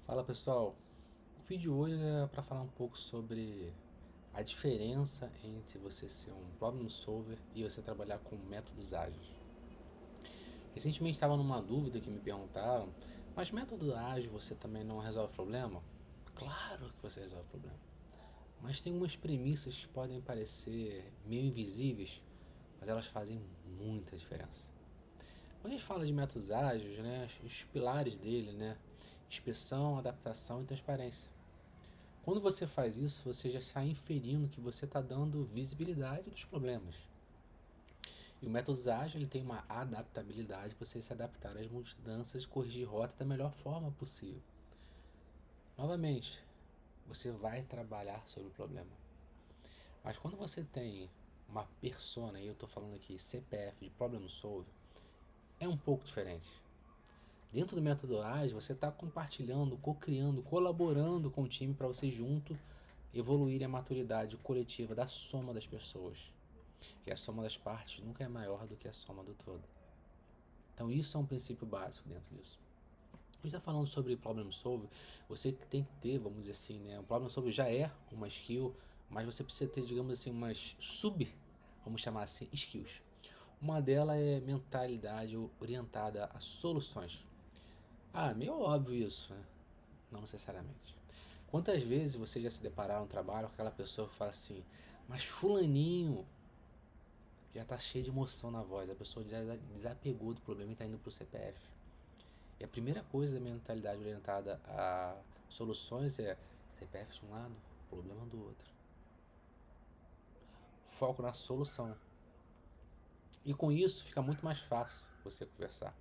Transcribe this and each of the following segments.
Fala pessoal, o vídeo hoje é para falar um pouco sobre a diferença entre você ser um problem solver e você trabalhar com métodos ágeis. Recentemente estava numa dúvida que me perguntaram, mas método ágil você também não resolve problema? Claro que você resolve problema, mas tem umas premissas que podem parecer meio invisíveis, mas elas fazem muita diferença. Quando a gente fala de métodos ágeis, né, os pilares dele, né, inspeção, adaptação e transparência. Quando você faz isso, você já está inferindo que você está dando visibilidade dos problemas. E o método ágil ele tem uma adaptabilidade para você se adaptar às mudanças e corrigir rota da melhor forma possível. Novamente, você vai trabalhar sobre o problema. Mas quando você tem uma persona, e eu estou falando aqui CPF de Problem Solver, é um pouco diferente. Dentro do método ágil, você está compartilhando, co-criando, colaborando com o time para você junto evoluir a maturidade coletiva da soma das pessoas. E a soma das partes nunca é maior do que a soma do todo. Então isso é um princípio básico dentro disso. A gente está falando sobre problem solving, você tem que ter, vamos dizer assim, né? O problem solving já é uma skill, mas você precisa ter, digamos assim, umas vamos chamar assim, skills. Uma delas é mentalidade orientada a soluções. Ah, meio óbvio isso, né? Não necessariamente. Quantas vezes você já se depararam no trabalho com aquela pessoa que fala assim, mas fulaninho já tá cheio de emoção na voz, a pessoa já desapegou do problema e tá indo pro CPF. E a primeira coisa da mentalidade orientada a soluções é CPF de um lado, problema do outro. Foco na solução. E com isso fica muito mais fácil você conversar.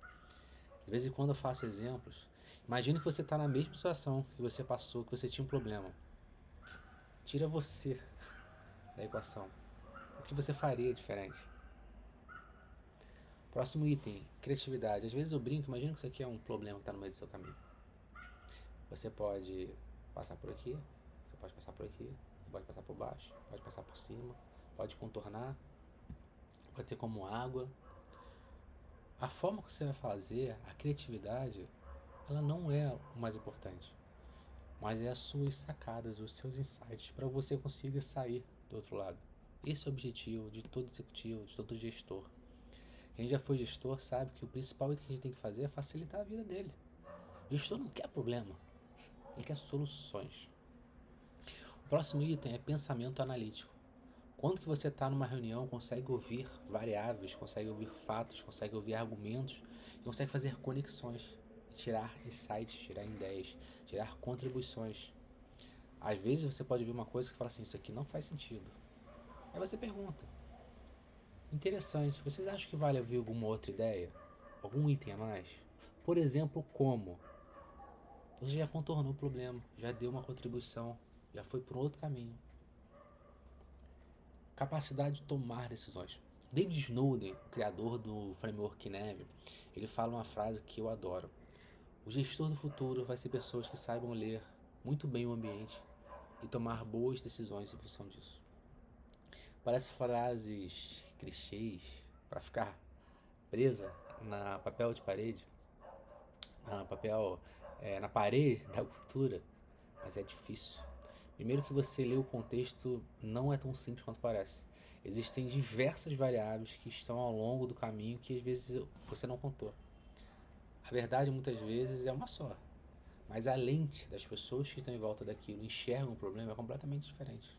De vez em quando eu faço exemplos. Imagine que você está na mesma situação que você passou, que você tinha um problema. Tira você da equação. O que você faria diferente? Próximo item, criatividade. Às vezes eu brinco, imagina que isso aqui é um problema que está no meio do seu caminho. Você pode passar por aqui, você pode passar por aqui, pode passar por baixo, pode passar por cima, pode contornar, pode ser como água. A forma que você vai fazer, a criatividade, ela não é o mais importante, mas é as suas sacadas, os seus insights para você conseguir sair do outro lado. Esse é o objetivo de todo executivo, de todo gestor. Quem já foi gestor sabe que o principal que a gente tem que fazer é facilitar a vida dele. O gestor não quer problema, ele quer soluções. O próximo item é pensamento analítico. Quando que você está numa reunião, consegue ouvir variáveis, consegue ouvir fatos, consegue ouvir argumentos e consegue fazer conexões, tirar insights, tirar ideias, tirar contribuições. Às vezes você pode ver uma coisa que fala assim, isso aqui não faz sentido. Aí você pergunta, interessante, vocês acham que vale ouvir alguma outra ideia? Algum item a mais? Por exemplo, como? Você já contornou o problema, já deu uma contribuição, já foi por outro caminho. Capacidade de tomar decisões. David Snowden, o criador do framework Neve, ele fala uma frase que eu adoro. O gestor do futuro vai ser pessoas que saibam ler muito bem o ambiente e tomar boas decisões em função disso. Parece frases clichês para ficar presa na papel de parede, na parede da cultura, mas é difícil. Primeiro que você lê o contexto não é tão simples quanto parece. Existem diversas variáveis que estão ao longo do caminho que às vezes você não contou. A verdade muitas vezes é uma só, mas a lente das pessoas que estão em volta daquilo enxergam o problema é completamente diferente.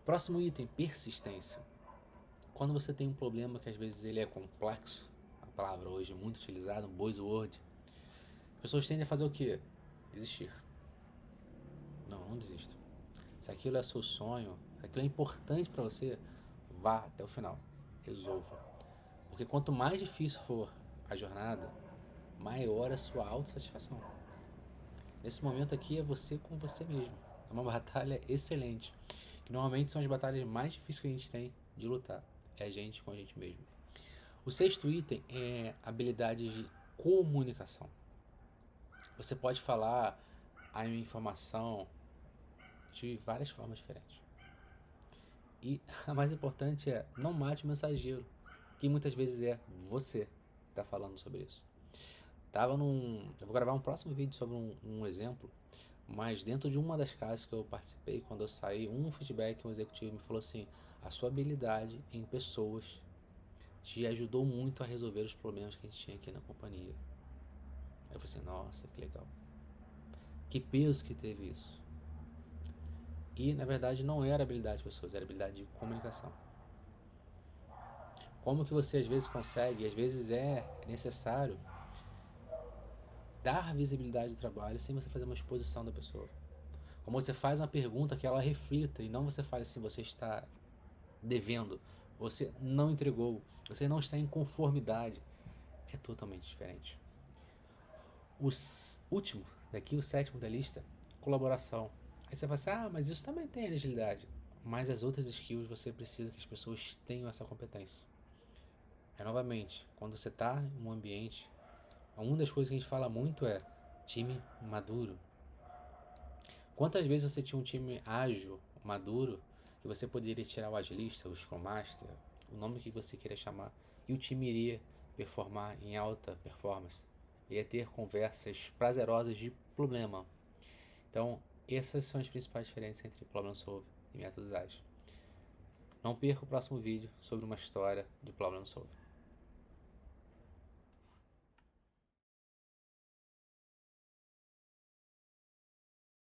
Próximo item, persistência. Quando você tem um problema que às vezes ele é complexo, a palavra hoje muito utilizada, um buzzword, as pessoas tendem a fazer o quê? Desistir. Não desista. Se aquilo é seu sonho, se aquilo é importante para você, vá até o final. Resolva. Porque quanto mais difícil for a jornada, maior a sua autossatisfação. Nesse momento aqui é você com você mesmo. É uma batalha excelente. Que normalmente são as batalhas mais difíceis que a gente tem de lutar. É a gente com a gente mesmo. O sexto item é habilidades de comunicação. Você pode falar a informação de várias formas diferentes. E a mais importante é não mate o mensageiro, que muitas vezes é você que está falando sobre isso. Eu vou gravar um próximo vídeo sobre um exemplo, mas dentro de uma das casas que eu participei, quando eu saí, um feedback, um executivo me falou assim: a sua habilidade em pessoas te ajudou muito a resolver os problemas que a gente tinha aqui na companhia. Aí eu falei assim: nossa, que legal. Que peso que teve isso. E na verdade não era habilidade de pessoas, era habilidade de comunicação. Como que você às vezes consegue, às vezes é necessário dar visibilidade ao trabalho sem você fazer uma exposição da pessoa. Como você faz uma pergunta que ela reflita e não você fale assim: você está devendo, você não entregou, você não está em conformidade. É totalmente diferente. O último, daqui o sétimo da lista, colaboração. Aí você fala assim: ah, mas isso também tem agilidade. Mas as outras skills você precisa que as pessoas tenham essa competência. É novamente, quando você está em um ambiente, uma das coisas que a gente fala muito é time maduro. Quantas vezes você tinha um time ágil, maduro, que você poderia tirar o agilista, o Scrum Master, o nome que você queria chamar, e o time iria performar em alta performance, ia ter conversas prazerosas de problema. Então, essas são as principais diferenças entre Problem Solving e métodos ágeis. Não perca o próximo vídeo sobre uma história de Problem Solving.